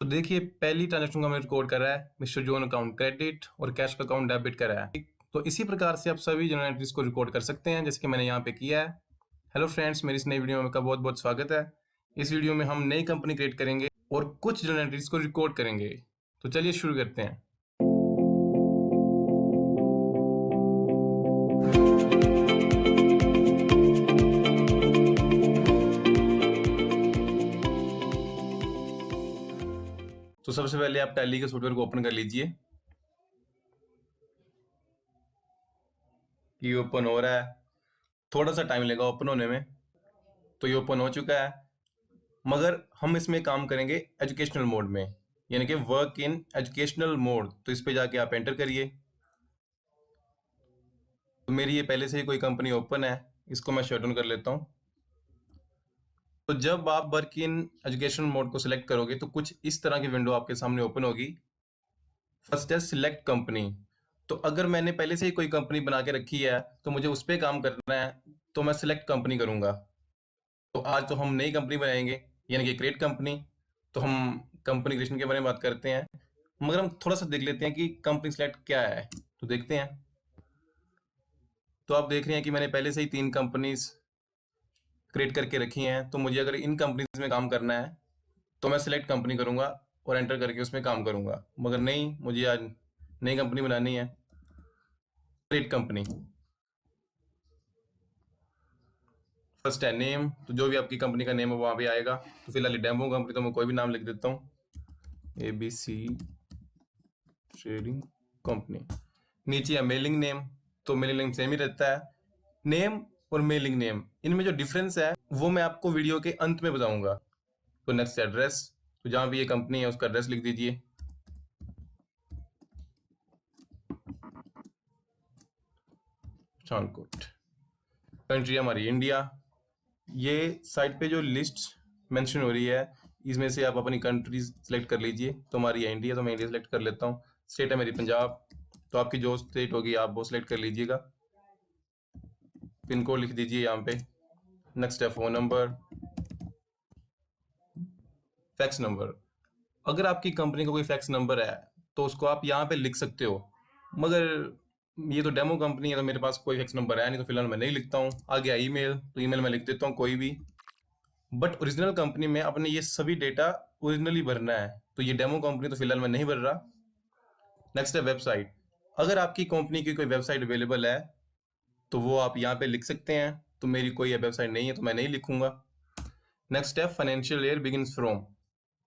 तो देखिए पहली ट्रांजेक्शन को हमें रिकॉर्ड कर रहा है मिस्टर जॉन अकाउंट क्रेडिट और कैश का अकाउंट डेबिट कर रहा है। तो इसी प्रकार से आप सभी जर्नल एंट्रीज को रिकॉर्ड कर सकते हैं जैसे कि मैंने यहाँ पे किया है। हेलो फ्रेंड्स, मेरी इस नई वीडियो में का बहुत बहुत स्वागत है। इस वीडियो में हम नई कंपनी क्रिएट करेंगे और कुछ जर्नल एंट्रीज को रिकॉर्ड करेंगे। तो चलिए शुरू करते हैं। तो सबसे पहले आप टैली के सॉफ्टवेयर को ओपन कर लीजिए। ये ओपन हो रहा है, थोड़ा सा टाइम लगेगा ओपन होने में। तो ये ओपन हो चुका है, मगर हम इसमें काम करेंगे एजुकेशनल मोड में, यानी कि वर्क इन एजुकेशनल मोड। तो इस पे जाके आप एंटर करिए। तो मेरी ये पहले से ही कोई कंपनी ओपन है, इसको मैं शट डाउन कर लेता हूँ। तो जब आप वर्क इन एजुकेशन मोड को सिलेक्ट करोगे तो कुछ इस तरह की विंडो आपके सामने ओपन होगी। फर्स्ट है सिलेक्ट कंपनी। तो अगर मैंने पहले से ही कोई कंपनी बना के रखी है तो मुझे उस पर काम करना है, तो मैं सिलेक्ट कंपनी करूंगा। तो आज तो हम नई कंपनी बनाएंगे, यानी कि क्रिएट कंपनी। तो हम कंपनी क्रिएशन के बारे में बात करते हैं, मगर हम थोड़ा सा देख लेते हैं कि कंपनी सिलेक्ट क्या है। तो देखते हैं। तो आप देख रहे हैं कि मैंने पहले से ही 3 कंपनीज क्रिएट करके रखी हैं। तो मुझे अगर इन कंपनीज में काम करना है तो मैं सिलेक्ट कंपनी करूंगा और एंटर करके उसमें काम करूंगा। मगर नहीं, मुझे आज नई कंपनी बनानी है, क्रिएट कंपनी। फर्स्ट है नेम, तो जो भी आपकी कंपनी का नेम है वहां पे आएगा। तो फिलहाल डेमो कंपनी, तो मैं कोई भी नाम लिख देता हूँ, ABC ट्रेडिंग कंपनी। नीचे है मेलिंग नेम, तो मेलिंग नेम सेम ही रहता है। नेम और मेलिंग नेम, इनमें जो डिफरेंस है वो मैं आपको वीडियो के अंत में बताऊंगा। तो नेक्स्ट एड्रेस, तो जहां भी ये कंपनी है उसका एड्रेस लिख दीजिए। पठानकोट। कंट्री हमारी इंडिया। ये साइट पे जो लिस्ट मेंशन हो रही है इसमें से आप अपनी कंट्री सेलेक्ट कर लीजिए। तो हमारी है इंडिया, तो मैं इंडिया सेलेक्ट कर लेता हूँ। स्टेट है मेरी पंजाब, तो आपकी जो स्टेट होगी आप वो सिलेक्ट कर लीजिएगा। पिन कोड लिख दीजिए यहाँ पे। नेक्स्ट है फोन नंबर, फैक्स नंबर। अगर आपकी कंपनी का कोई फैक्स नंबर है तो उसको आप यहाँ पे लिख सकते हो, मगर ये तो डेमो कंपनी है तो मेरे पास कोई फैक्स नंबर है नहीं, तो फिलहाल मैं नहीं लिखता हूँ। आ गया ईमेल, तो ईमेल मैं लिख देता हूँ कोई भी। बट ओरिजिनल कंपनी में अपने ये सभी डेटा ओरिजिनली भरना है, तो ये डेमो कंपनी तो फिलहाल मैं नहीं भर रहा। नेक्स्ट है वेबसाइट। अगर आपकी कंपनी की कोई वेबसाइट अवेलेबल है तो वो आप यहाँ पे लिख सकते हैं। तो मेरी कोई वेबसाइट नहीं है तो मैं नहीं लिखूंगा। नेक्स्ट है फाइनेंशियल ईयर बिगिंस फ्रॉम,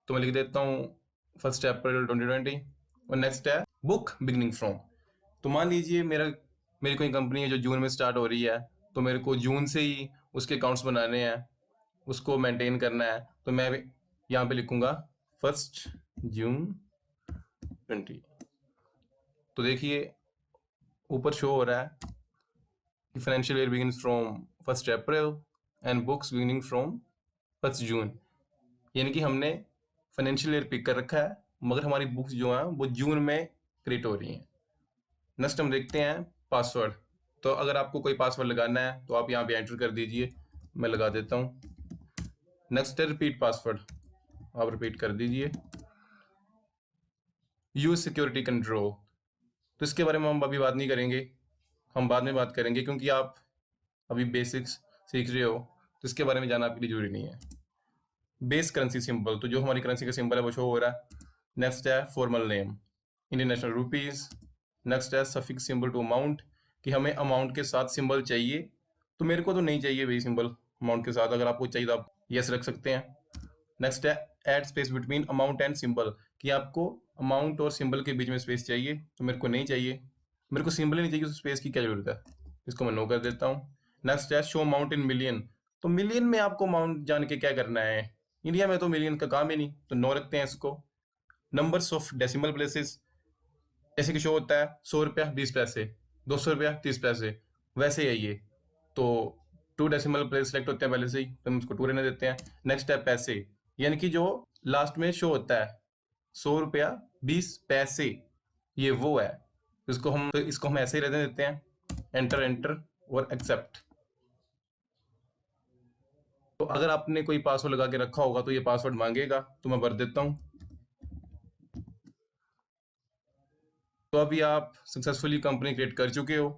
तो मैं लिख देता हूँ 1 अप्रैल 2020। और नेक्स्ट है बुक बिगिनिंग फ्रॉम। तो मान लीजिए मेरी कोई कंपनी है जो जून में स्टार्ट हो रही है, तो मेरे को जून से ही उसके अकाउंट्स बनाने हैं, उसको मेंटेन करना है। तो मैं यहाँ पे लिखूंगा 1 जून 20। तो देखिए ऊपर शो हो रहा है कि financial year begins from 1 April and books beginning from 1 जून। यानी कि हमने फाइनेंशियल ईयर पिक कर रखा है, मगर हमारी बुक्स जो हैं वो जून में क्रिएट हो रही हैं। नेक्स्ट हम देखते हैं पासवर्ड। तो अगर आपको कोई पासवर्ड लगाना है तो आप यहाँ पे एंटर कर दीजिए, मैं लगा देता हूँ। नेक्स्ट है रिपीट पासवर्ड, आप रिपीट कर दीजिए। यूज सिक्योरिटी कंट्रोल, तो इसके बारे में हम अभी बात नहीं करेंगे, हम बाद में बात करेंगे, क्योंकि आप अभी बेसिक्स सीख रहे हो तो इसके बारे में जाना आपके लिए जरूरी नहीं है। बेस करेंसी सिंबल, तो जो हमारी करेंसी का सिंबल है वो शो हो रहा है। नेक्स्ट है formal name, Indian national rupees. Next है सफिक्स सिंबल टू अमाउंट, कि हमें अमाउंट के साथ सिंबल चाहिए। तो मेरे को तो नहीं चाहिए वही सिंबल अमाउंट के साथ, अगर आपको चाहिए तो आप यस रख सकते हैं। नेक्स्ट है add space between amount and symbol, कि आपको अमाउंट और सिंबल के बीच में स्पेस चाहिए, तो मेरे को नहीं चाहिए। मेरे को सिंबल ही नहीं चाहिए तो स्पेस की क्या जरूरत है, इसको मैं नो कर देता हूँ। नेक्स्ट है शो अमाउंट इन मिलियन, तो मिलियन में आपको अमाउंट जान के क्या करना है, इंडिया में तो मिलियन का काम ही नहीं, तो नो रखते हैं इसको। नंबर्स ऑफ डेसिमल प्लेसेस, जैसे कि शो होता है 100 रुपया 20 पैसे, 200 रुपया 30 पैसे, वैसे है ये। तो 2 डेसिमल प्लेस सेलेक्ट होते हैं पहले से ही, तो हम उसको 2 रहने देते हैं। नेक्स्ट है पैसे, यानी कि जो लास्ट में शो होता है 100 रुपया 20 पैसे, ये वो है। इसको हम ऐसे ही रहने देते हैं। एंटर एंटर और एक्सेप्ट। तो अगर आपने कोई पासवर्ड लगा के रखा होगा तो ये पासवर्ड मांगेगा, तो मैं भर देता हूँ। तो अभी आप सक्सेसफुली कंपनी क्रिएट कर चुके हो।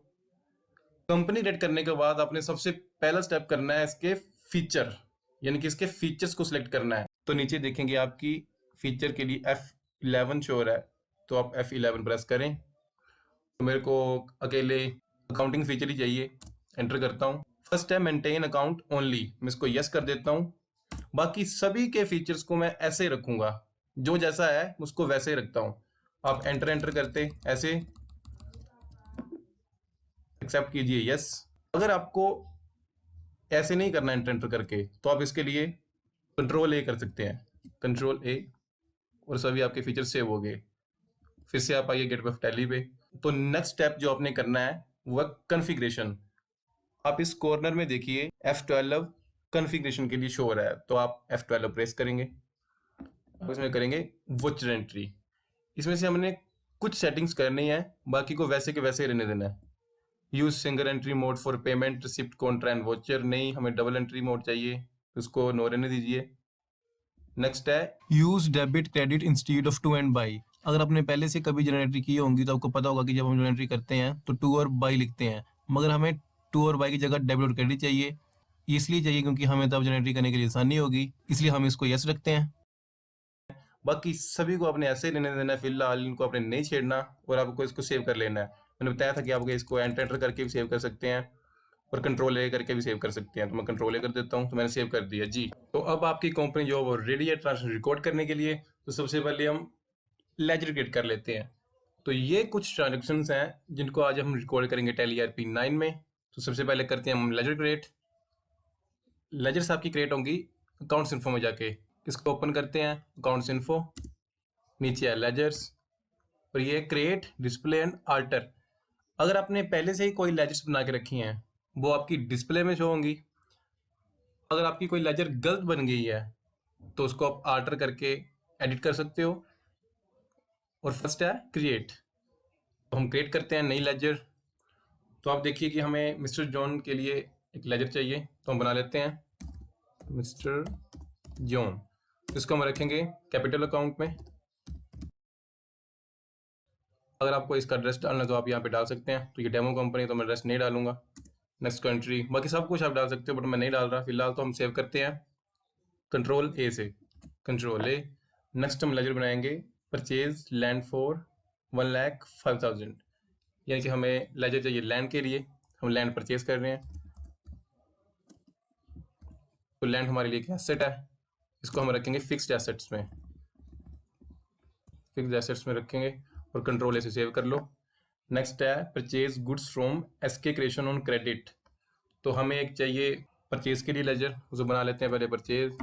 कंपनी क्रिएट करने के बाद आपने सबसे पहला स्टेप करना है इसके फीचर, यानी कि इसके फीचर्स को सिलेक्ट करना है। तो नीचे देखेंगे आपकी फीचर के लिए F11 शो हो रहा है, तो आप F11 प्रेस करें। तो मेरे को अकेले अकाउंटिंग फीचर ही चाहिए, एंटर करता हूँ। फर्स्ट है मेंटेन अकाउंट ओनली, मैं इसको यस कर देता हूँ। बाकी सभी के फीचर्स को मैं ऐसे रखूंगा, जो जैसा है उसको वैसे ही रखता हूँ। आप एंटर करते ऐसे एक्सेप्ट कीजिए यस। अगर आपको ऐसे नहीं करना एंटर करके, तो आप इसके लिए कंट्रोल ए कर सकते हैं, कंट्रोल ए, और सभी आपके फीचर सेव हो गए। फिर से आप आइए गेटवे ऑफ टैली पे। तो नेक्स्ट स्टेप जो आपने करना है वो है कॉन्फ़िगरेशन। आप इस कॉर्नर में देखिए F12 कॉन्फ़िगरेशन के लिए शो हो रहा है, तो आप F12 प्रेस करेंगे। अब इसमें करेंगे वोचर एंट्री। इसमें से हमने कुछ सेटिंग्स करनी है, बाकी को वैसे के वैसे रहने देना है। Use single entry mode for payment, receipt, Contra and voucher, नहीं, हमें डबल एंट्री मोड चाहिए, उसको नो रहने दीजिए। नेक्स्ट है use debit credit instead of to and by. अगर आपने पहले से कभी जनरल एंट्री की होंगी तो आपको पता होगा कि जब हम जनरल एंट्री करते हैं तो टू और बाई लिखते हैं, मगर हमें टू और बाई की जगह डेबिट और क्रेडिट चाहिए। इसलिए चाहिए क्योंकि हमें तब जनरल एंट्री करने के लिए आसानी होगी, इसलिए हम इसको यस रखते हैं। बाकी सभी को आपने ऐसे लेने देना है, फिलहाल इनको आपने नहीं छेड़ना, और आपको इसको सेव कर लेना है। मैंने बताया था कि आप इसको एंटर करके भी सेव कर सकते हैं और कंट्रोल ए करके भी सेव कर सकते हैं, तो मैं कंट्रोल ए कर देता हूँ। तो मैंने सेव कर दिया जी। तो अब आपकी कंपनी जो वो रेडी है ट्रांजेक्शन रिकॉर्ड करने के लिए। तो सबसे पहले हम लेजर क्रिएट कर लेते हैं। तो ये कुछ ट्रांजेक्शन्स हैं जिनको आज हम रिकॉर्ड करेंगे टैली ERP 9 में। तो सबसे पहले करते हैं हम लेजर क्रिएट। लेजर्स आपकी क्रिएट होंगी अकाउंट्स इन्फो में जाके, इसको ओपन करते हैं, अकाउंट्स इन्फो, नीचे है लेजर्स, और ये क्रिएट, डिस्प्ले एंड आल्टर। अगर आपने पहले से ही कोई लेजर्स बना के रखी हैं वो आपकी डिस्प्ले में शो होंगी। अगर आपकी कोई लेजर गलत बन गई है तो उसको आप आल्टर करके एडिट कर सकते हो। और फर्स्ट है क्रिएट, तो हम क्रिएट करते हैं नई लेजर। तो आप देखिए कि हमें मिस्टर जॉन के लिए एक लेजर चाहिए, तो हम बना लेते हैं मिस्टर जॉन। इसको हम रखेंगे कैपिटल अकाउंट में। अगर आपको इसका एड्रेस डालना है तो आप यहाँ पे डाल सकते हैं। तो ये डेमो कंपनी, तो मैं एड्रेस नहीं डालूंगा। नेक्स्ट कंट्री, बाकी सब कुछ आप डाल सकते हो, बट मैं नहीं डाल रहा फिलहाल। तो हम सेव करते हैं कंट्रोल ए से, कंट्रोल ए। नेक्स्ट हम लेजर बनाएंगे परचेज लैंड फॉर 1,05,000, यानी कि हमें लेजर चाहिए लैंड के लिए, हम लैंड परचेज कर रहे हैं। तो लैंड हमारे लिए एक एसेट है, इसको हम रखेंगे फिक्स्ड एसेट्स में, फिक्स्ड एसेट्स में रखेंगे, और कंट्रोल ए से सेव कर लो। नेक्स्ट है purchase goods from SK creation on credit. तो हमें एक चाहिए परचेज के लिए लेजर, उसे बना लेते हैं पहले परचेज।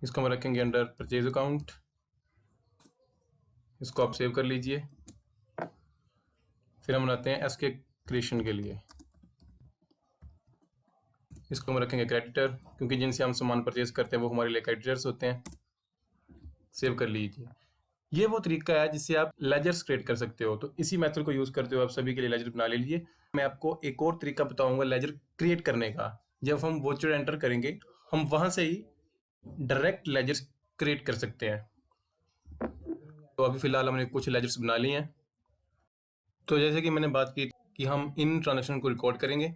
इसको हम रखेंगे अंडर परचेज अकाउंट, इसको आप सेव कर लीजिए। फिर हम बनाते हैं SK क्रिएशन के लिए, इसको हम रखेंगे क्रेडिटर, क्योंकि जिनसे हम सामान परचेज करते हैं वो हमारे लिए क्रेडिटर्स होते हैं। सेव कर लीजिए। ये वो तरीका है जिससे आप लेजर्स क्रिएट कर सकते हो। तो इसी मेथड को यूज करते हो आप सभी के लिए लेजर बना लीजिए। मैं आपको एक और तरीका बताऊंगा लेजर क्रिएट करने का। जब हम वोचर एंटर करेंगे, हम वहां से ही डायरेक्ट लेजर्स क्रिएट कर सकते हैं। तो अभी फिलहाल हमने कुछ लेजर्स बना लिए हैं। तो जैसे कि मैंने बात की कि हम इन ट्रांजेक्शन को रिकॉर्ड करेंगे,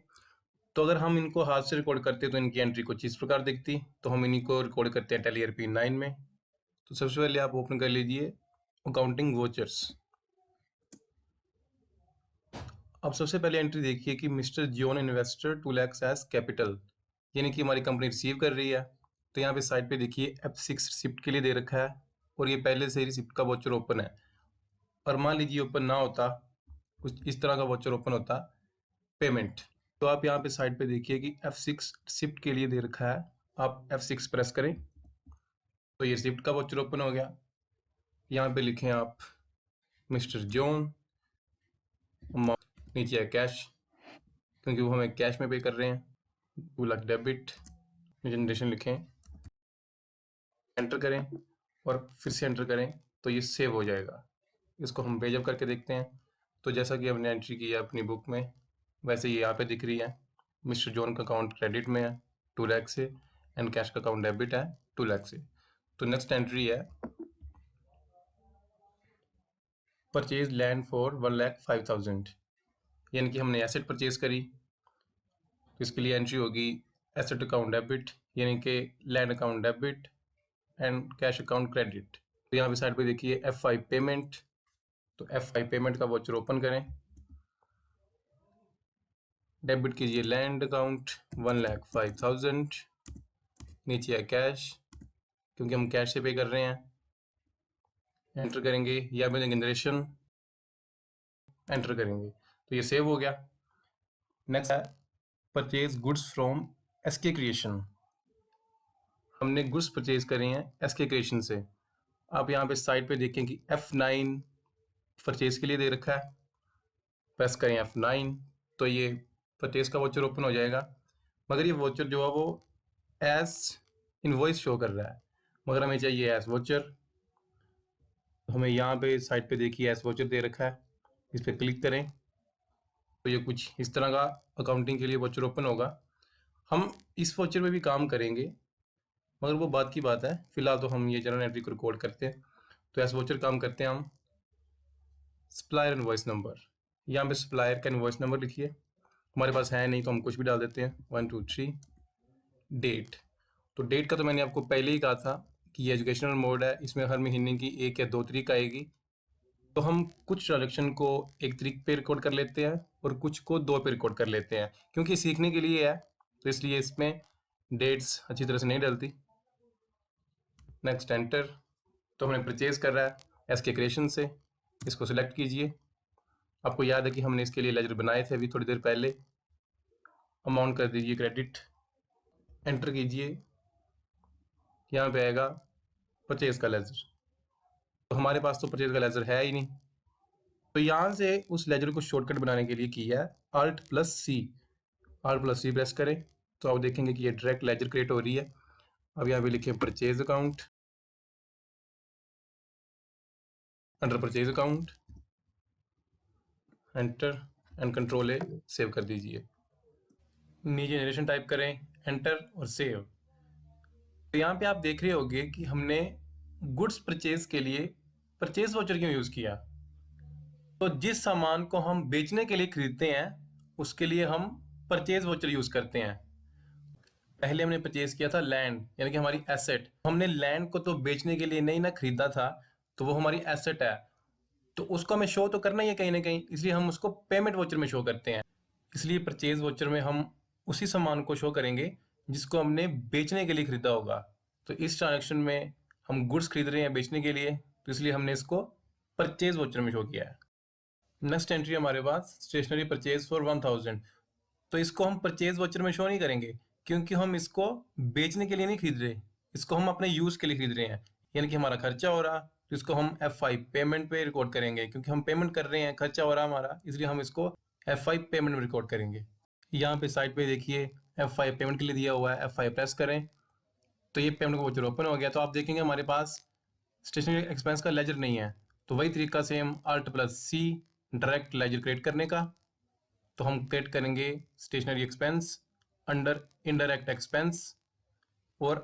तो अगर हम इनको हाथ से रिकॉर्ड करते तो इनकी एंट्री कुछ इस प्रकार दिखती। तो हम इन्हीं को रिकॉर्ड करते हैं टैली ERP 9 में। तो सबसे पहले आप ओपन कर लीजिए अकाउंटिंग वोचर्स। अब सबसे पहले एंट्री देखिए कि mister John investor 2 lakhs as capital, यानी कि हमारी कंपनी रिसीव कर रही है। तो यहाँ पे साइड पे देखिए F6 रिसिप्ट के लिए दे रखा है, और ये पहले से ही रिसिप्ट का वोचर ओपन है। और मान लीजिए ओपन ना होता, कुछ इस तरह का वोचर ओपन होता पेमेंट, तो आप यहाँ पे साइड पे देखिए कि F6 रिसिप्ट के लिए दे रखा है, आप F6 प्रेस करें तो ये रिसिप्ट का वोचर ओपन हो गया। यहाँ पे लिखें आप मिस्टर जॉन, नीचे है कैश, क्योंकि वो हमें कैश में पे कर रहे हैं, 2 लाख डेबिट, जनरेशन लिखें, एंटर करें और फिर से एंटर करें, तो ये सेव हो जाएगा। इसको हम पेज अप करके देखते हैं। तो जैसा कि हमने एंट्री की है अपनी बुक में, वैसे ये यहाँ पे दिख रही है। मिस्टर जॉन का अकाउंट क्रेडिट में है 2 लाख से, एंड कैश का अकाउंट डेबिट है 2 लाख से। तो नेक्स्ट एंट्री है परचेज लैंड फॉर 1,05,000, यानी कि हमने एसेट परचेज करी, तो इसके लिए एंट्री होगी एसेट अकाउंट डेबिट, यानी कि land account debit and cash account credit. तो यहाँ पे साइड पे देखिए F5 पेमेंट, तो F5 पेमेंट का वाउचर ओपन करें, डेबिट कीजिए लैंड अकाउंट 1,05,000, नीचे है कैश, क्योंकि हम कैश से पे कर रहे हैं, एंटर करेंगे या बिलिंग जनरेशन, एंटर करेंगे, तो ये सेव हो गया। नेक्स्ट है purchase goods from SK creation. हमने गुड्स परचेज करे हैं SK क्रिएशन से। आप यहाँ पे साइड पे देखें कि F9 परचेज के लिए दे रखा है, प्रेस करें F9 तो ये परचेज का वाउचर ओपन हो जाएगा, मगर ये वाउचर जो है वो एज इनवॉइस शो कर रहा है, मगर हमें चाहिए एज वाउचर। हमें यहाँ पे साइड पे देखिए एज वाउचर दे रखा है, इस पर क्लिक करें तो ये कुछ इस तरह का अकाउंटिंग के लिए वाउचर ओपन होगा। हम इस वाउचर पे भी काम करेंगे, मगर वो बात की बात है, फिलहाल तो हम ये जर्नल एंट्री को रिकॉर्ड करते हैं। तो एज वाउचर काम करते हैं हम सप्लायर इनवॉइस नंबर, यहाँ पे सप्लायर का इनवॉइस नंबर लिखिए, हमारे पास है नहीं तो हम कुछ भी डाल देते हैं 1 2 3। डेट, तो डेट का तो मैंने आपको पहले ही कहा था कि ये एजुकेशनल मोड है, इसमें हर महीने की 1 या 2 तारीख आएगी। तो हम कुछ ट्रांजेक्शन को 1 तारीख पे रिकॉर्ड कर लेते हैं और कुछ को 2 पे रिकॉर्ड कर लेते हैं, क्योंकि सीखने के लिए है, तो इसलिए इसमें डेट्स अच्छी तरह से नहीं डलती। नेक्स्ट एंटर, तो हमने परचेज कर रहा है SK क्रिएशन से, इसको सिलेक्ट कीजिए। आपको याद है कि हमने इसके लिए लेजर बनाए थे अभी थोड़ी देर पहले। अमाउंट कर दीजिए क्रेडिट, एंटर कीजिए, यहाँ पे आएगा परचेज का लेजर, तो हमारे पास तो परचेज का लेजर है ही नहीं, तो यहाँ से उस लेजर को शॉर्टकट बनाने के लिए किया है Alt+C। Alt+C प्रेस करें तो आप देखेंगे कि ये डायरेक्ट लेजर क्रिएट हो रही है। अब यहाँ पे लिखें purchase account, under purchase account, enter and control A save कर दीजिए। नीचे नरेशन टाइप करें, एंटर और सेव। तो यहाँ पे आप देख रहे होंगे कि हमने गुड्स परचेज के लिए परचेज वाउचर क्यों यूज किया। तो जिस सामान को हम बेचने के लिए खरीदते हैं उसके लिए हम परचेज वाउचर यूज करते हैं। पहले हमने परचेज किया था लैंड, यानी कि हमारी एसेट, हमने लैंड को तो बेचने के लिए नहीं ना खरीदा था, तो वो हमारी एसेट है, तो उसको हमें शो तो करना ही है कहीं ना कहीं, इसलिए हम उसको पेमेंट वाउचर में शो करते हैं। इसलिए परचेज वाउचर में हम उसी सामान को शो करेंगे जिसको हमने बेचने के लिए खरीदा होगा। तो इस ट्रांजेक्शन में हम गुड्स खरीद रहे हैं बेचने के लिए, तो इसलिए हमने इसको परचेज वाउचर में शो किया है। नेक्स्ट एंट्री हमारे पास स्टेशनरी परचेज फॉर 1,000, तो इसको हम परचेज वाउचर में शो नहीं करेंगे, क्योंकि हम इसको बेचने के लिए नहीं खरीद रहे, इसको हम अपने यूज के लिए खरीद रहे हैं, यानी कि हमारा खर्चा हो रहा, तो इसको हम F5 पेमेंट पे रिकॉर्ड करेंगे, क्योंकि हम पेमेंट कर रहे हैं, खर्चा हो रहा हमारा, इसलिए हम इसको F5 पेमेंट में रिकॉर्ड करेंगे। यहाँ पे साइड पे देखिए F5 पेमेंट के लिए दिया हुआ है, F5 प्रेस करें तो ये पेमेंट का वाउचर ओपन हो गया। तो आप देखेंगे हमारे पास स्टेशनरी एक्सपेंस का लेजर नहीं है, तो वही तरीका से हम Alt+C डायरेक्ट लेजर क्रिएट करने का, तो हम क्रिएट करेंगे stationery expense under indirect expense और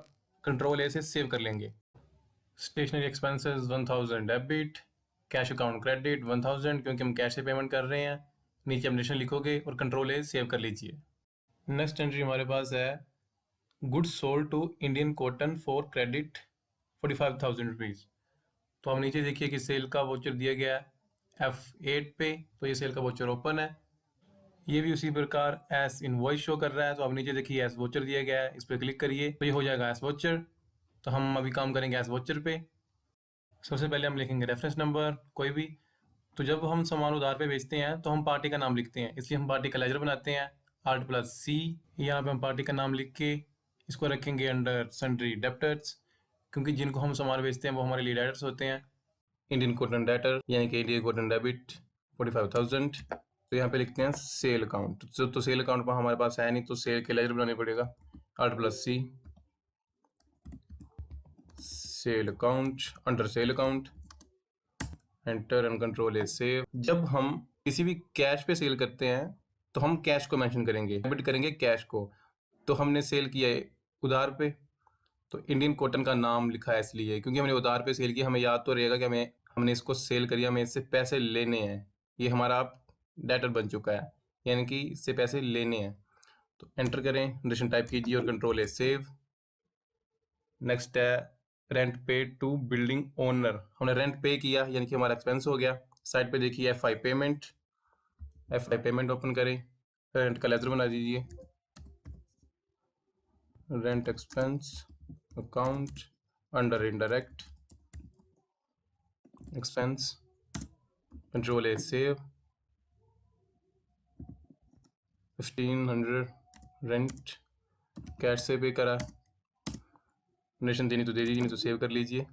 कंट्रोल A से सेव कर लेंगे। Stationery expenses 1,000 debit, cash account credit 1,000, क्योंकि हम कैश से पेमेंट कर रहे हैं, नीचे एडमिशन लिखोगे और कंट्रोल A सेव कर लीजिए। नेक्स्ट एंट्री हमारे पास है goods sold to Indian cotton for credit 45,000 rupees. तो हम नीचे देखिए कि सेल का वाउचर दिया गया है F8 पे, तो ये सेल का वाउचर ओपन है, ये भी उसी प्रकार एस इनवॉइस शो कर रहा है, तो आप नीचे देखिए एस वाउचर दिया गया है, इस पर क्लिक करिए तो ये हो जाएगा एस वाउचर। तो हम अभी काम करेंगे एस वाउचर पे। सबसे पहले हम लिखेंगे रेफरेंस नंबर कोई भी, तो जब हम सामान उधार पे बेचते हैं तो हम पार्टी का नाम लिखते हैं, इसलिए हम पार्टी का लेजर बनाते हैं Alt+C, यहाँ पे हम पार्टी का नाम लिख के इसको रखेंगे अंडर सन्ड्री डेप्टर्स, क्योंकि जिनको हम सामान बेचते हैं वो हमारे लिए डेटर्स होते हैं। इंडियन कॉटन डेटर यानी कि इंडियन कॉटन डेबिट 45,000, तो यहाँ पे लिखते हैं सेल अकाउंट, तो सेल अकाउंट पर हमारे पास है नहीं, तो सेल के लेजर बनाने पड़ेगा Alt+C sale account under sale account, enter and control A save. जब हम किसी भी कैश पे सेल करते हैं तो हम कैश को मेंशन करेंगे, डेबिट करेंगे कैश को, तो हमने सेल किया है उधार पे, तो इंडियन कॉटन का नाम लिखा है इसलिए, क्योंकि हमने उधार पे सेल किया, हमें याद तो रहेगा कि हमें हमने इसको सेल करिए, हमें इससे पैसे लेने हैं। ये हमारा अब डेटर बन चुका है, यानी कि इससे पैसे लेने हैं। तो एंटर करें, नरेशन टाइप कीजिए और कंट्रोल ए सेव। नेक्स्ट है rent paid to building owner. हमने रेंट पे किया, यानी कि हमारा एक्सपेंस हो गया। साइड पे देखिए F5 payment, F5 payment open करें, रेंट का लेजर बना दीजिए, rent expense account under indirect expense, control A save. 1500 rent cash से पे करा, डोनेशन देनी तो दे दीजिए, नहीं तो सेव कर लीजिए।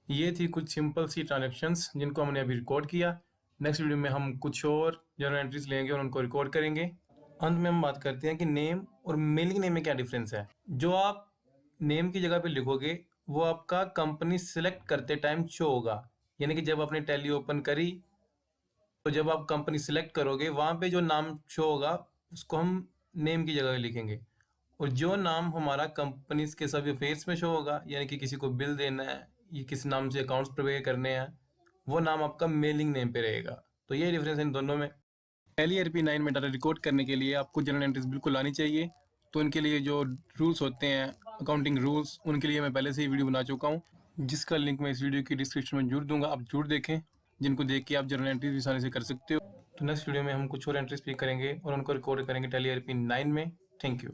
ये थी कुछ सिंपल सी ट्रांजेक्शन्स जिनको हमने अभी रिकॉर्ड किया। नेक्स्ट वीडियो में हम कुछ और जर्नल एंट्रीज लेंगे और उनको रिकॉर्ड करेंगे। अंत में हम बात करते हैं कि नेम और मेलिंग नेम में क्या डिफरेंस है। जो आप नेम की जगह पे लिखोगे वो आपका कंपनी सिलेक्ट करते टाइम शो होगा, यानी कि जब आपने टैली ओपन करी तो जब आप कंपनी सिलेक्ट करोगे वहाँ पे जो नाम शो होगा उसको हम नेम की जगह लिखेंगे, और जो नाम हमारा कंपनी के सभी अफेयर्स में शो होगा, यानी कि किसी को बिल देना है या किसी नाम से अकाउंट्स प्रिपेयर करने हैं, वो नाम आपका मेलिंग नेम पे रहेगा। तो ये डिफरेंस है इन दोनों में। LERP9 में डाटा रिकॉर्ड करने के लिए आपको जर्नल एंट्रीज बिल्कुल आनी चाहिए। तो इनके लिए जो रूल्स होते हैं, अकाउंटिंग रूल्स, उनके लिए मैं पहले से ही वीडियो बना चुका हूँ, जिसका लिंक मैं इस वीडियो की डिस्क्रिप्शन में जरूर दूंगा। आप जरूर देखें, जिनको देख के आप जर्नल एंट्रीज आसानी से कर सकते हो। तो नेक्स्ट वीडियो में हम कुछ और एंट्रीज पिक करेंगे और उनको रिकॉर्ड करेंगे LERP9 में। Thank you.